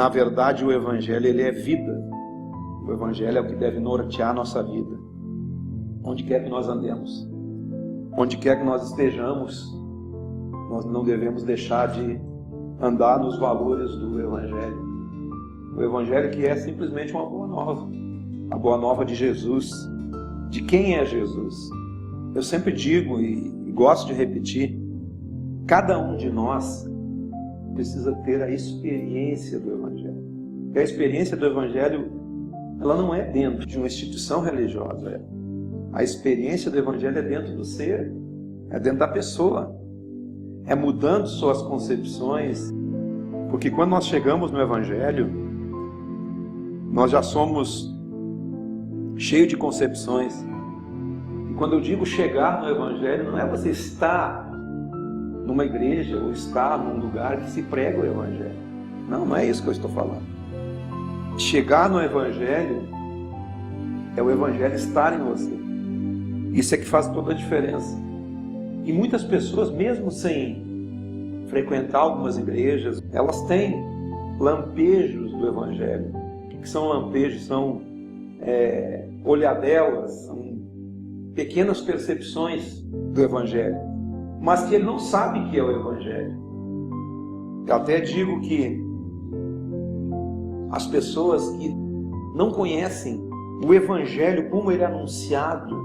Na verdade, o Evangelho, ele é vida. O Evangelho é o que deve nortear a nossa vida. Onde quer que nós andemos, onde quer que nós estejamos, nós não devemos deixar de andar nos valores do Evangelho. O Evangelho que é simplesmente uma boa nova. A boa nova de Jesus. De quem é Jesus? Eu sempre digo e gosto de repetir, cada um de nós precisa ter a experiência do Evangelho. E a experiência do Evangelho, ela não é dentro de uma instituição religiosa. A experiência do Evangelho é dentro do ser, é dentro da pessoa. É mudando suas concepções, porque quando nós chegamos no Evangelho, nós já somos cheios de concepções. E quando eu digo chegar no Evangelho, não é você estar numa igreja ou estar num lugar que se prega o Evangelho. Não, não é isso que eu estou falando. Chegar no Evangelho é o Evangelho estar em você. Isso é que faz toda a diferença. E muitas pessoas, mesmo sem frequentar algumas igrejas, elas têm lampejos do Evangelho. O que são lampejos? São olhadelas, são pequenas percepções do Evangelho, mas que ele não sabe que é o Evangelho. Eu até digo que as pessoas que não conhecem o Evangelho como ele é anunciado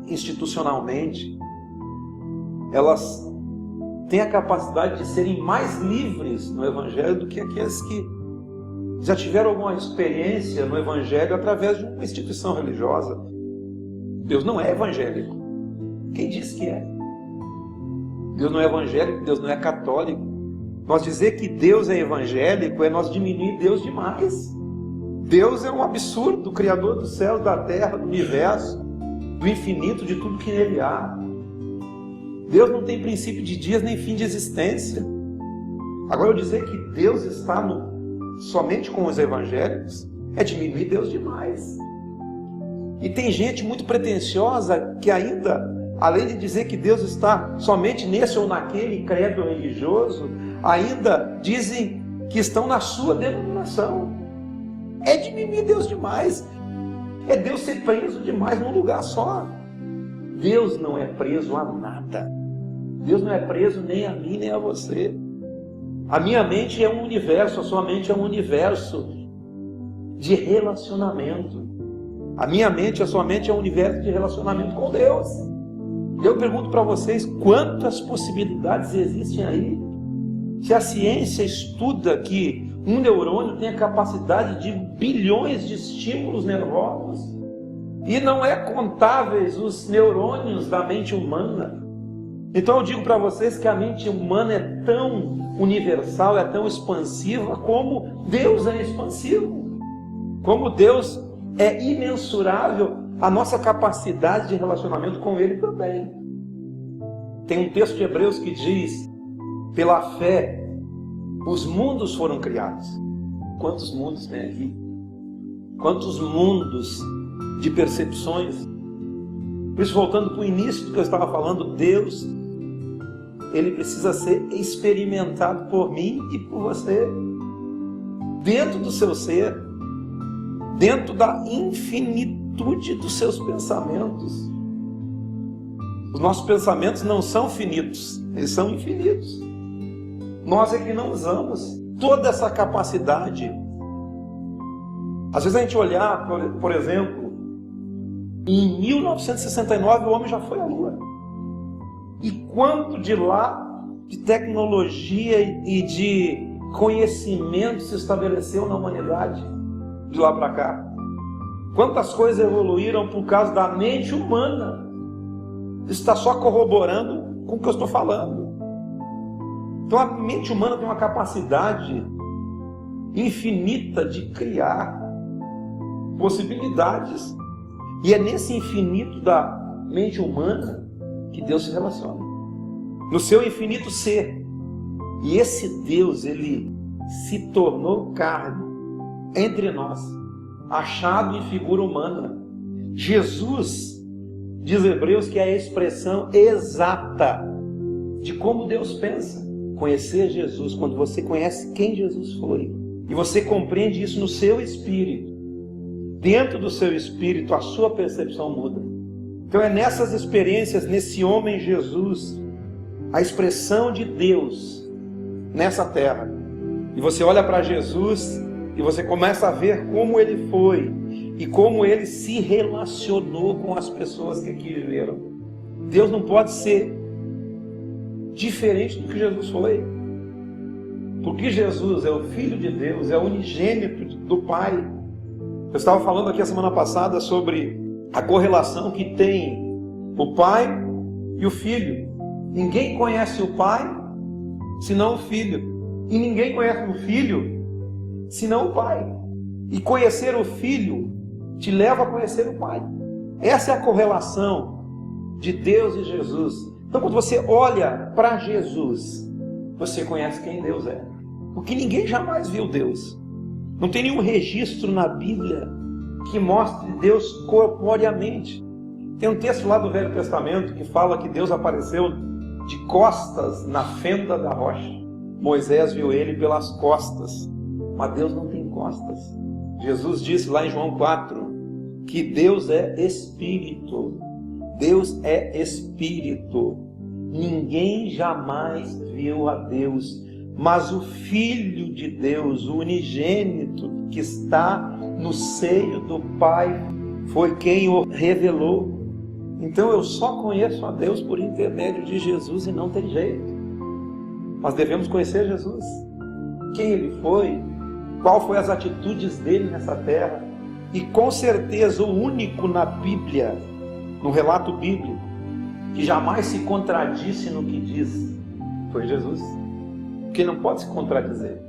institucionalmente, elas têm a capacidade de serem mais livres no Evangelho do que aqueles que já tiveram alguma experiência no Evangelho através de uma instituição religiosa. Deus não é evangélico. Quem disse que é? Deus não é evangélico, Deus não é católico. Nós dizer que Deus é evangélico é nós diminuir Deus demais. Deus é um absurdo, o Criador dos céus, da terra, do universo, do infinito, de tudo que nele há. Deus não tem princípio de dias nem fim de existência. Agora, eu dizer que Deus está somente com os evangélicos é diminuir Deus demais. E tem gente muito pretensiosa que ainda, além de dizer que Deus está somente nesse ou naquele credo religioso, ainda dizem que estão na sua denominação. É diminuir Deus demais. É Deus ser preso demais num lugar só. Deus não é preso a nada. Deus não é preso nem a mim, nem a você. A minha mente é um universo, a sua mente é um universo de relacionamento. A minha mente, a sua mente é um universo de relacionamento com Deus. Eu pergunto para vocês, quantas possibilidades existem aí? Se a ciência estuda que um neurônio tem a capacidade de bilhões de estímulos nervosos, e não é contáveis os neurônios da mente humana. Então eu digo para vocês que a mente humana é tão universal, é tão expansiva como Deus é expansivo. Como Deus é imensurável, a nossa capacidade de relacionamento com Ele também. Tem um texto de Hebreus que diz, pela fé, os mundos foram criados. Quantos mundos tem aqui? Quantos mundos de percepções? Por isso, voltando para o início do que eu estava falando, Deus, Ele precisa ser experimentado por mim e por você. Dentro do seu ser, dentro da infinitude dos seus pensamentos. Os nossos pensamentos não são finitos, eles são infinitos. Nós é que não usamos toda essa capacidade. Às vezes a gente olhar, por exemplo, em 1969 o homem já foi à Lua. E quanto de lá, de tecnologia e de conhecimento se estabeleceu na humanidade de lá para cá? Quantas coisas evoluíram por causa da mente humana? Isso está só corroborando com o que eu estou falando. Então a mente humana tem uma capacidade infinita de criar possibilidades. E é nesse infinito da mente humana que Deus se relaciona. No seu infinito ser. E esse Deus, Ele se tornou carne entre nós, achado em figura humana. Jesus, diz Hebreus, que é a expressão exata de como Deus pensa. Conhecer Jesus, quando você conhece quem Jesus foi, E você compreende isso no seu espírito. Dentro do seu espírito, a sua percepção muda. Então é nessas experiências, nesse homem Jesus, a expressão de Deus nessa terra. E você olha para Jesus e você começa a ver como ele foi e como ele se relacionou com as pessoas que aqui viveram. Deus não pode ser diferente do que Jesus foi. Porque Jesus é o Filho de Deus, é o unigênito do Pai. Eu estava falando aqui a semana passada sobre a correlação que tem o Pai e o Filho. Ninguém conhece o Pai senão o Filho. E ninguém conhece o Filho senão o Pai. E conhecer o Filho te leva a conhecer o Pai. Essa é a correlação de Deus e Jesus. Então quando você olha para Jesus, você conhece quem Deus é. Porque ninguém jamais viu Deus. Não tem nenhum registro na Bíblia que mostre Deus corporeamente. Tem um texto lá do Velho Testamento que fala que Deus apareceu de costas na fenda da rocha. Moisés viu ele pelas costas, mas Deus não tem costas. Jesus disse lá em João 4 que Deus é Espírito. Deus é Espírito. Ninguém jamais viu a Deus, mas o Filho de Deus, o unigênito que está no seio do Pai, foi quem o revelou. Então eu só conheço a Deus por intermédio de Jesus e não tem jeito. Nós devemos conhecer Jesus, quem Ele foi, qual foi as atitudes dele nessa terra, e com certeza o único na Bíblia, no relato bíblico, que jamais se contradisse no que diz, foi Jesus, porque não pode se contradizer.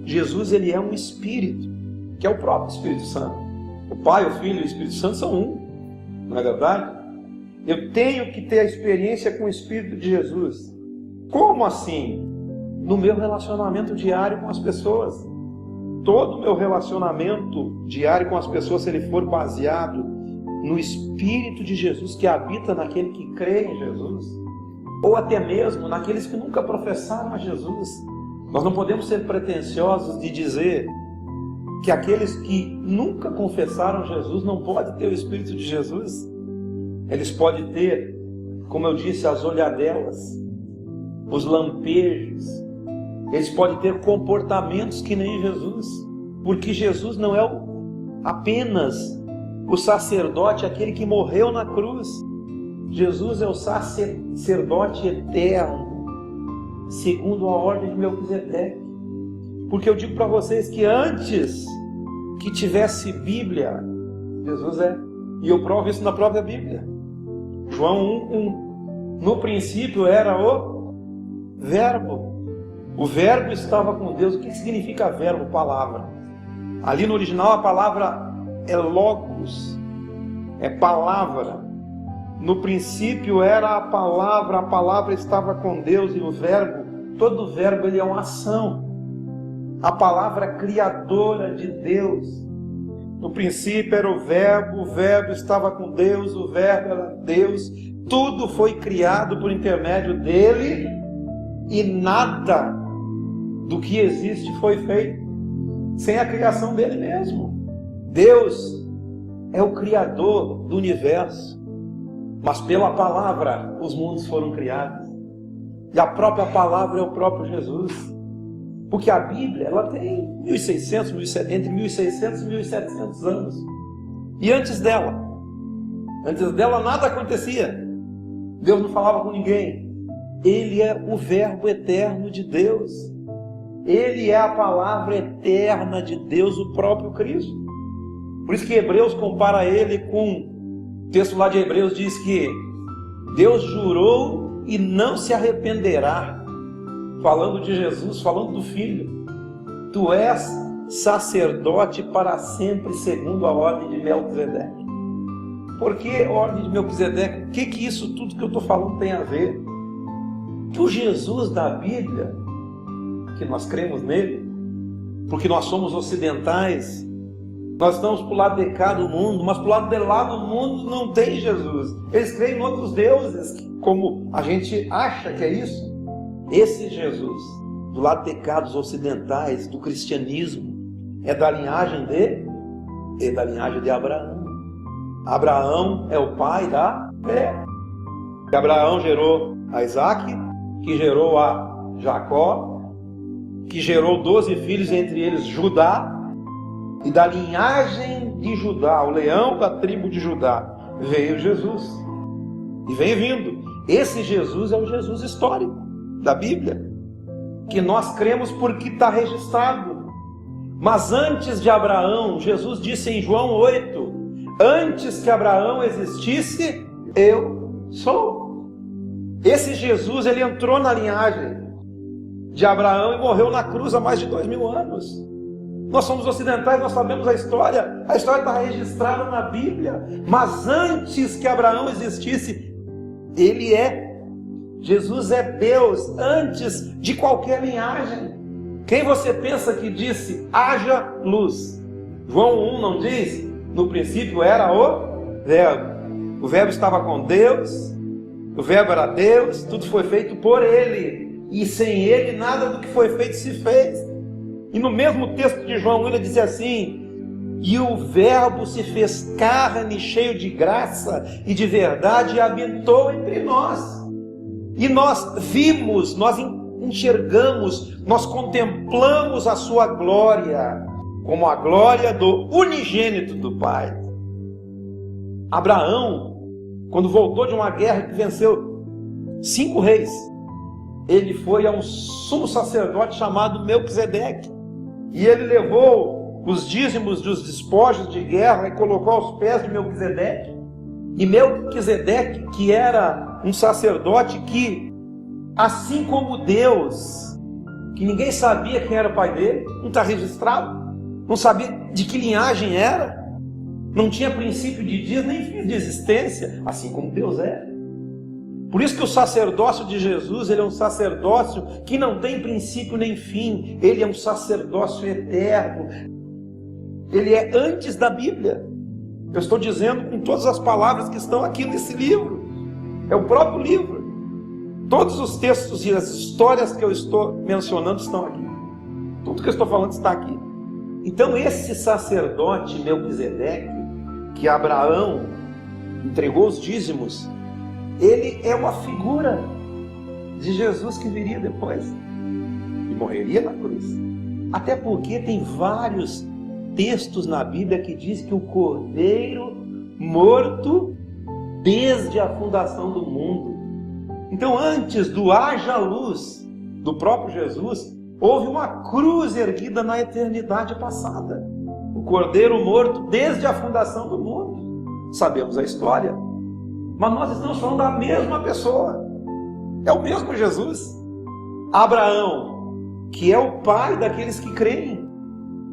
Jesus, ele é um Espírito, que é o próprio Espírito Santo. O Pai, o Filho e o Espírito Santo são um, não é verdade? Eu tenho que ter a experiência com o Espírito de Jesus. Como assim? No meu relacionamento diário com as pessoas. Todo o meu relacionamento diário com as pessoas, se ele for baseado no Espírito de Jesus que habita naquele que crê em Jesus, ou até mesmo naqueles que nunca professaram a Jesus. Nós não podemos ser pretensiosos de dizer que aqueles que nunca confessaram Jesus não podem ter o Espírito de Jesus. Eles podem ter, como eu disse, as olhadelas, os lampejos. Eles podem ter comportamentos que nem Jesus, porque Jesus não é apenas o sacerdote, aquele que morreu na cruz. Jesus é o sacerdote eterno, segundo a ordem de Melquisedeque. Porque eu digo para vocês que antes que tivesse Bíblia, Jesus é. E eu provo isso na própria Bíblia. João 1:1. No princípio era o Verbo. O Verbo estava com Deus. O que significa verbo? Palavra. Ali no original a palavra é logos, é palavra. No princípio era a palavra estava com Deus, e o verbo, todo verbo ele é uma ação. A palavra criadora de Deus. No princípio era o verbo estava com Deus, o verbo era Deus. Tudo foi criado por intermédio dele e nada do que existe foi feito sem a criação dele mesmo. Deus é o criador do universo, mas pela palavra os mundos foram criados. E a própria palavra é o próprio Jesus. Porque a Bíblia, ela tem 1.600, entre 1.600 e 1.700 anos. E antes dela nada acontecia. Deus não falava com ninguém. Ele é o Verbo eterno de Deus. Ele é a palavra eterna de Deus, o próprio Cristo. Por isso que Hebreus compara ele com... O texto lá de Hebreus diz que Deus jurou e não se arrependerá. Falando de Jesus, falando do Filho. Tu és sacerdote para sempre, segundo a ordem de Melquisedeque. Por que ordem de Melquisedeque? O que isso tudo que eu estou falando tem a ver? Que o Jesus da Bíblia, que nós cremos nele, porque nós somos ocidentais, nós estamos para o lado de cá do mundo, mas para o lado de lá do mundo não tem Jesus. Eles creem em outros deuses, como a gente acha que é isso. Esse Jesus do lado de cá dos ocidentais, do cristianismo, é da linhagem de Abraão. Abraão é o pai da fé. Abraão gerou a Isaac, que gerou a Jacó, que gerou 12 filhos, entre eles Judá, e da linhagem de Judá, o leão da tribo de Judá, veio Jesus. E vem vindo. Esse Jesus é o Jesus histórico da Bíblia, que nós cremos porque está registrado. Mas antes de Abraão, Jesus disse em João 8, antes que Abraão existisse, eu sou. Esse Jesus, ele entrou na linhagem de Abraão e morreu na cruz há mais de 2000 anos. Nós somos ocidentais, nós sabemos a história está registrada na Bíblia. Mas antes que Abraão existisse, ele é. Jesus é Deus antes de qualquer linhagem. Quem você pensa que disse, haja luz? João 1 não diz? No princípio era o Verbo. O Verbo estava com Deus, o Verbo era Deus, tudo foi feito por Ele. E sem Ele nada do que foi feito se fez. E no mesmo texto de João 1 ele diz assim, e o Verbo se fez carne, cheio de graça e de verdade, e habitou entre nós. E nós vimos, nós enxergamos, nós contemplamos a sua glória, como a glória do unigênito do Pai. Abraão, quando voltou de uma guerra que venceu 5 reis, ele foi a um sumo sacerdote chamado Melquisedeque, e ele levou os dízimos dos despojos de guerra e colocou aos pés de Melquisedeque. E Melquisedeque, que era um sacerdote que, assim como Deus, que ninguém sabia quem era o pai dele, não está registrado, não sabia de que linhagem era, não tinha princípio de dias nem fim de existência, assim como Deus é. Por isso que o sacerdócio de Jesus, ele é um sacerdócio que não tem princípio nem fim, ele é um sacerdócio eterno, ele é antes da Bíblia. Eu estou dizendo com todas as palavras que estão aqui nesse livro, é o próprio livro. Todos os textos e as histórias que eu estou mencionando estão aqui. Tudo que eu estou falando está aqui. Então esse sacerdote Melquisedeque, que Abraão entregou os dízimos, ele é uma figura de Jesus que viria depois e morreria na cruz. Até porque tem vários textos na Bíblia que diz que o Cordeiro morto desde a fundação do mundo. Então antes do haja luz do próprio Jesus, houve uma cruz erguida na eternidade passada. O Cordeiro morto desde a fundação do mundo. Sabemos a história. Mas nós estamos falando da mesma pessoa. É o mesmo Jesus. Abraão, que é o pai daqueles que creem.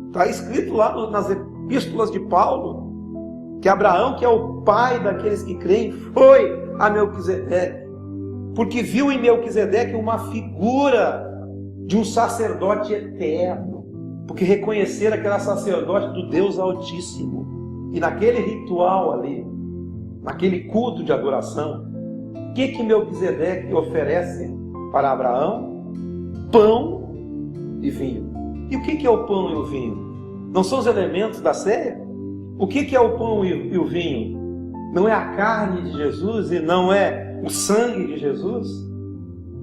Está escrito lá nas epístolas de Paulo, que Abraão, que é o pai daqueles que creem, foi a Melquisedeque, porque viu em Melquisedeque uma figura de um sacerdote eterno, porque reconheceram que era sacerdote do Deus Altíssimo. E naquele ritual ali, naquele culto de adoração, o que Melquisedeque oferece para Abraão? Pão e vinho. E o que é o pão e o vinho? Não são os elementos da ceia? O que é o pão e o vinho? Não é a carne de Jesus e não é o sangue de Jesus?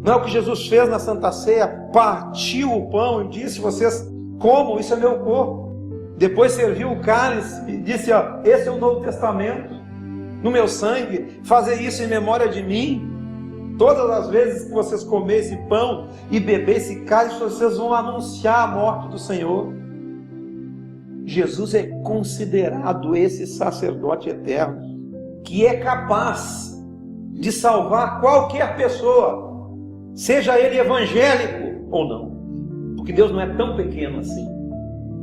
Não é o que Jesus fez na Santa Ceia? Partiu o pão e disse, vocês comam, isso é meu corpo. Depois serviu o cálice e disse, esse é o Novo Testamento. No meu sangue, fazer isso em memória de mim. Todas as vezes que vocês comerem esse pão e beber esse cálice, vocês vão anunciar a morte do Senhor. Jesus é considerado esse sacerdote eterno, que é capaz de salvar qualquer pessoa, seja ele evangélico ou não, porque Deus não é tão pequeno assim.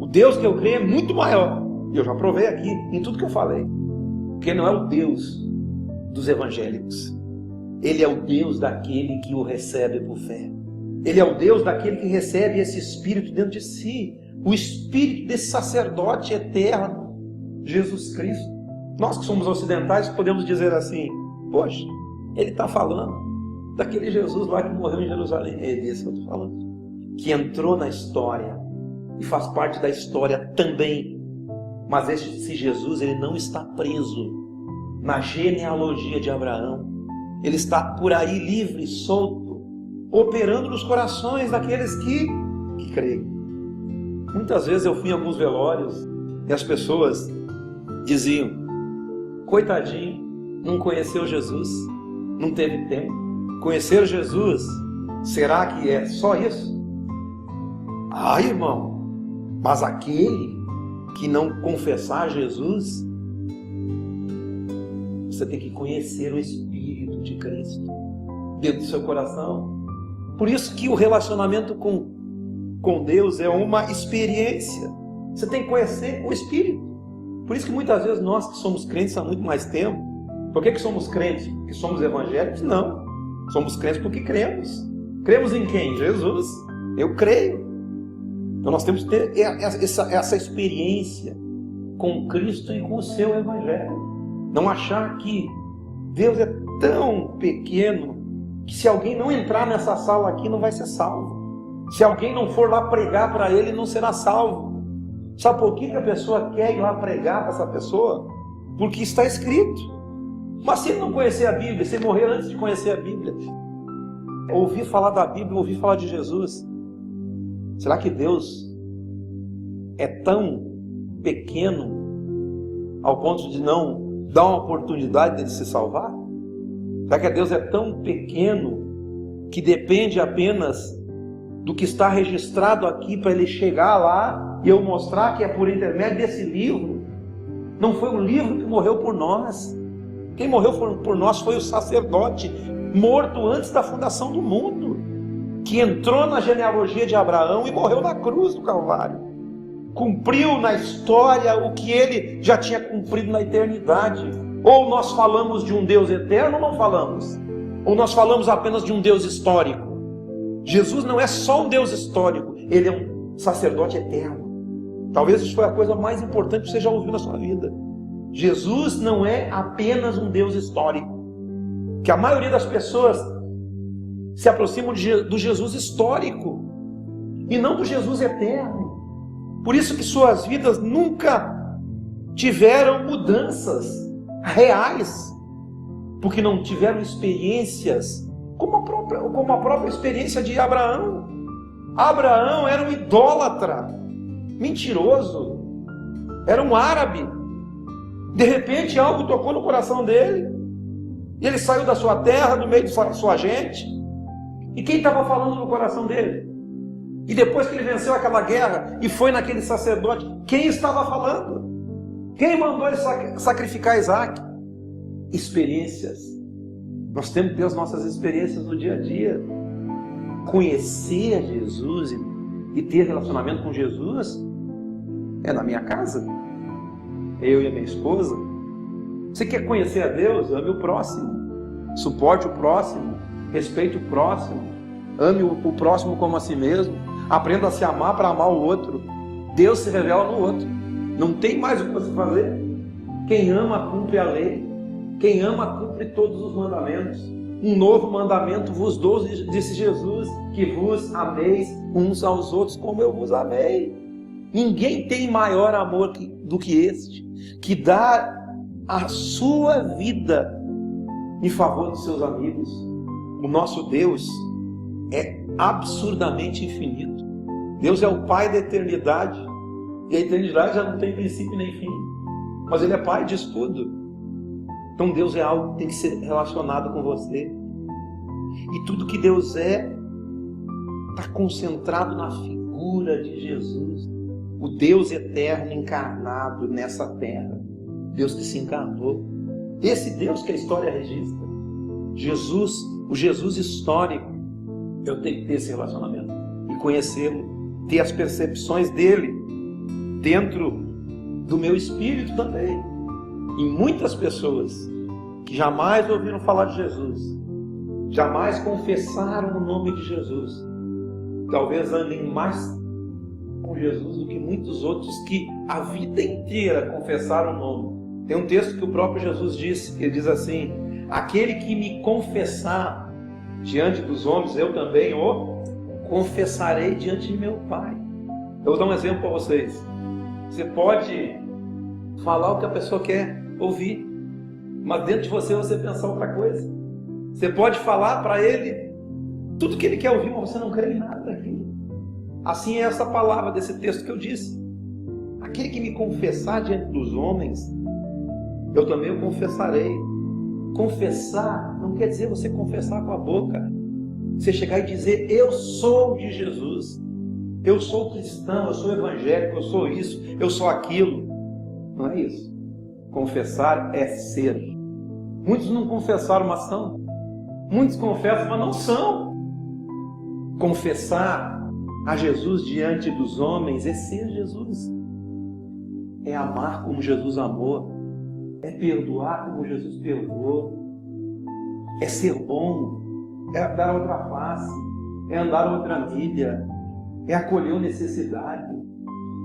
O Deus que eu creio é muito maior, e eu já provei aqui em tudo que eu falei. Porque não é o Deus dos evangélicos. Ele é o Deus daquele que o recebe por fé. Ele é o Deus daquele que recebe esse Espírito dentro de si. O Espírito desse sacerdote eterno, Jesus Cristo. Nós que somos ocidentais podemos dizer assim, poxa, ele está falando daquele Jesus lá que morreu em Jerusalém. É desse que eu estou falando. que entrou na história e faz parte da história também. Mas esse Jesus, ele não está preso na genealogia de Abraão. Ele está por aí livre, solto, operando nos corações daqueles que creem. Muitas vezes eu fui em alguns velórios e as pessoas diziam: coitadinho, não conheceu Jesus, não teve tempo. Conhecer Jesus, será que é só isso? Ah, irmão, mas aquele que não confessar Jesus, você tem que conhecer o Espírito de Cristo dentro do seu coração. Por isso que o relacionamento com Deus é uma experiência. Você tem que conhecer o Espírito. Por isso que muitas vezes nós que somos crentes há muito mais tempo, por que somos crentes? Porque somos evangélicos? Não. Somos crentes porque cremos. Cremos em quem? Jesus. Eu creio. Então nós temos que ter essa experiência com Cristo e com o seu Evangelho. Não achar que Deus é tão pequeno que se alguém não entrar nessa sala aqui não vai ser salvo. Se alguém não for lá pregar para ele, não será salvo. Sabe por que a pessoa quer ir lá pregar para essa pessoa? Porque está escrito. Mas se ele não conhecer a Bíblia, se ele morrer antes de conhecer a Bíblia, ouvir falar da Bíblia, ouvir falar de Jesus, será que Deus é tão pequeno ao ponto de não dar uma oportunidade dele se salvar? Será que Deus é tão pequeno que depende apenas do que está registrado aqui para ele chegar lá e eu mostrar que é por intermédio desse livro? Não foi um livro que morreu por nós. Quem morreu por nós foi o sacerdote, morto antes da fundação do mundo, que entrou na genealogia de Abraão e morreu na cruz do Calvário. Cumpriu na história o que ele já tinha cumprido na eternidade. Ou nós falamos de um Deus eterno ou não falamos? Ou nós falamos apenas de um Deus histórico? Jesus não é só um Deus histórico, ele é um sacerdote eterno. Talvez isso foi a coisa mais importante que você já ouviu na sua vida. Jesus não é apenas um Deus histórico, que a maioria das pessoas se aproximam do Jesus histórico e não do Jesus eterno. Por isso que suas vidas nunca tiveram mudanças reais, porque não tiveram experiências como a própria experiência de Abraão. Abraão era um idólatra, mentiroso, era um árabe. De repente algo tocou no coração dele, e ele saiu da sua terra, do meio de sua gente. E quem estava falando no coração dele? E depois que ele venceu aquela guerra e foi naquele sacerdote, quem estava falando? Quem mandou ele sacrificar Isaac? Experiências. Nós temos que ter as nossas experiências no dia a dia. Conhecer Jesus e ter relacionamento com Jesus é na minha casa. Eu e a minha esposa. Você quer conhecer a Deus? Ame o próximo. Suporte o próximo. Respeite o próximo. Ame o próximo como a si mesmo. Aprenda a se amar para amar o outro. Deus se revela no outro. Não tem mais o que você fazer. Quem ama cumpre a lei. Quem ama cumpre todos os mandamentos. Um novo mandamento vos dou, disse Jesus, que vos ameis uns aos outros como eu vos amei. Ninguém tem maior amor do que este, que dá a sua vida em favor dos seus amigos. O nosso Deus é absurdamente infinito. Deus é o Pai da eternidade, e a eternidade já não tem princípio nem fim, mas Ele é Pai disso tudo. Então Deus é algo que tem que ser relacionado com você, e tudo que Deus é está concentrado na figura de Jesus, o Deus eterno encarnado nessa terra, Deus que se encarnou, esse Deus que a história registra. Jesus, o Jesus histórico, eu tenho que ter esse relacionamento e conhecê-lo, ter as percepções dele dentro do meu espírito também. E muitas pessoas que jamais ouviram falar de Jesus, jamais confessaram o nome de Jesus, talvez andem mais com Jesus do que muitos outros que a vida inteira confessaram o nome. Tem um texto que o próprio Jesus disse, ele diz assim: aquele que me confessar diante dos homens, eu também o confessarei diante de meu Pai. Eu vou dar um exemplo para vocês. Você pode falar o que a pessoa quer ouvir, mas dentro de você pensar outra coisa. Você pode falar para ele tudo que ele quer ouvir, mas você não crê em nada daquilo. Assim é essa palavra desse texto que eu disse. Aquele que me confessar diante dos homens, eu também o confessarei. Confessar não quer dizer você confessar com a boca. Você chegar e dizer, eu sou de Jesus. Eu sou cristão, eu sou evangélico, eu sou isso, eu sou aquilo. Não é isso. Confessar é ser. Muitos não confessaram, mas são. Muitos confessam, mas não são. Confessar a Jesus diante dos homens é ser Jesus. É amar como Jesus amou. É perdoar como Jesus perdoou. É ser bom. É dar outra face. É andar outra milha. É acolher a necessidade.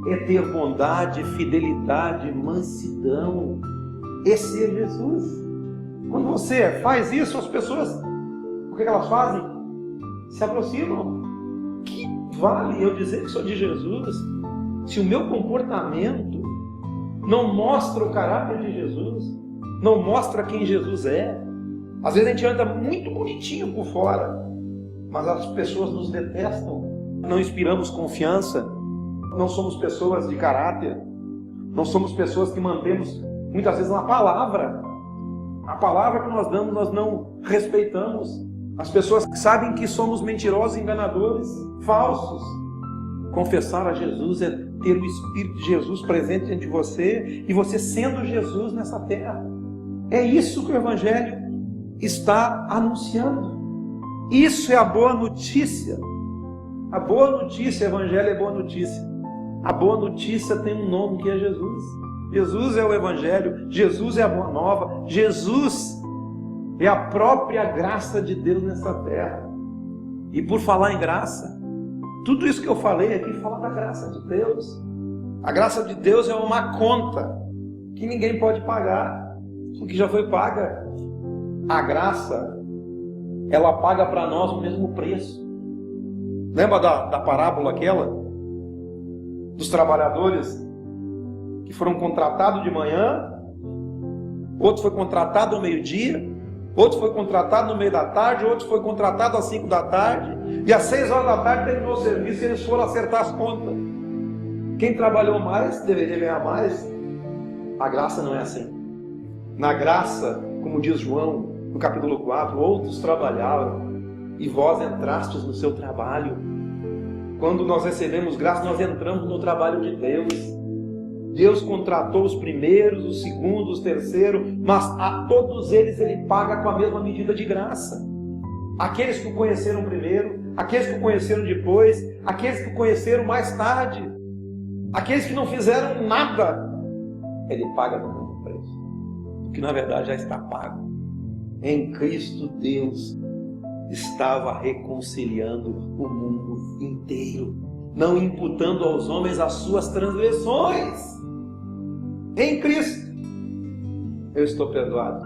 É ter bondade, fidelidade, mansidão. É ser Jesus. Quando você faz isso, as pessoas, o que elas fazem? Se aproximam. Que vale eu dizer que sou de Jesus se o meu comportamento não mostra o caráter de Jesus, não mostra quem Jesus é? Às vezes a gente anda muito bonitinho por fora, mas as pessoas nos detestam, não inspiramos confiança, não somos pessoas de caráter, não somos pessoas que mantemos muitas vezes uma palavra. A palavra que nós damos, nós não respeitamos. As pessoas sabem que somos mentirosos, enganadores, falsos. Confessar a Jesus é ter o Espírito de Jesus presente dentro de você e você sendo Jesus nessa terra. É isso que o Evangelho está anunciando. Isso é a boa notícia. A boa notícia, o Evangelho é boa notícia. A boa notícia tem um nome que é Jesus. Jesus é o Evangelho, Jesus é a boa nova, Jesus é a própria graça de Deus nessa terra. E por falar em graça, tudo isso que eu falei aqui fala da graça de Deus. A graça de Deus é uma conta que ninguém pode pagar, porque já foi paga. A graça, ela paga para nós o mesmo preço. Lembra da parábola aquela? Dos trabalhadores que foram contratados de manhã, outro foi contratado ao meio-dia, outro foi contratado no meio da tarde, outro foi contratado às 5 da tarde, e às 6 horas da tarde terminou o serviço e eles foram acertar as contas. Quem trabalhou mais deveria ganhar mais. A graça não é assim. Na graça, como diz João no capítulo 4, outros trabalharam e vós entrastes no seu trabalho. Quando nós recebemos graça, nós entramos no trabalho de Deus. Deus contratou os primeiros, os segundos, os terceiros, mas a todos eles Ele paga com a mesma medida de graça. Aqueles que o conheceram primeiro, aqueles que o conheceram depois, aqueles que o conheceram mais tarde, aqueles que não fizeram nada, Ele paga no mesmo preço, porque na verdade já está pago. Em Cristo Deus estava reconciliando o mundo inteiro, não imputando aos homens as suas transgressões. Em Cristo eu estou perdoado.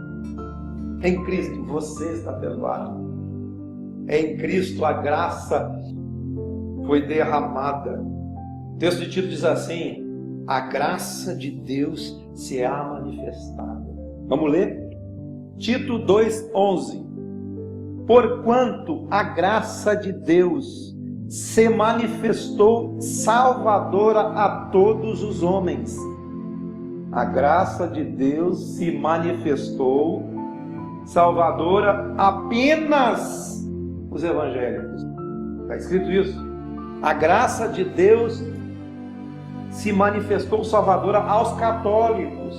Em Cristo você está perdoado. Em Cristo a graça foi derramada. O texto de Tito diz assim: a graça de Deus se há manifestada. Vamos ler? Tito 2:11. Porquanto a graça de Deus se manifestou salvadora a todos os homens. A graça de Deus se manifestou salvadora apenas os evangélicos. Está escrito isso. A graça de Deus se manifestou salvadora aos católicos,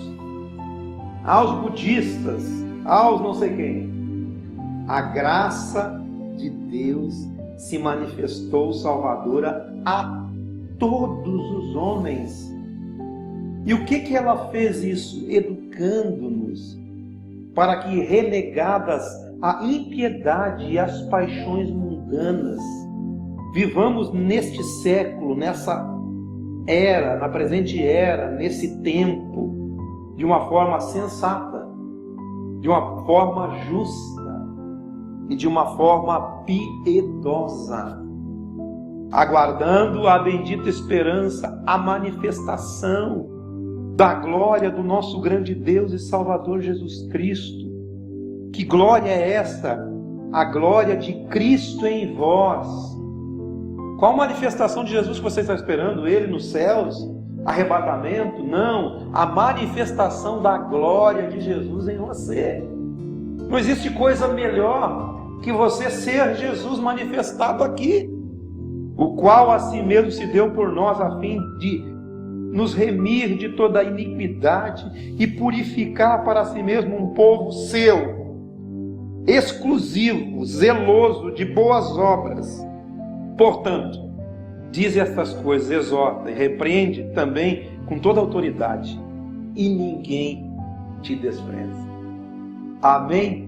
aos budistas, aos não sei quem. A graça de Deus se manifestou salvadora a todos os homens. E o que ela fez isso? Educando-nos para que, renegadas à impiedade e às paixões mundanas, vivamos neste século, nessa era, na presente era, nesse tempo, de uma forma sensata, de uma forma justa e de uma forma piedosa. aguardando a bendita esperança, a manifestação da glória do nosso grande Deus e Salvador Jesus Cristo. Que glória é essa? A glória de Cristo em vós. Qual manifestação de Jesus que você está esperando? Ele nos céus? Arrebatamento? Não, a manifestação da glória de Jesus em você. Não existe coisa melhor que você ser Jesus manifestado aqui, o qual a si mesmo se deu por nós a fim de nos remir de toda a iniquidade e purificar para si mesmo um povo seu, exclusivo, zeloso de boas obras. Portanto, diz estas coisas, exorta e repreende também com toda autoridade, e ninguém te despreze. Amém?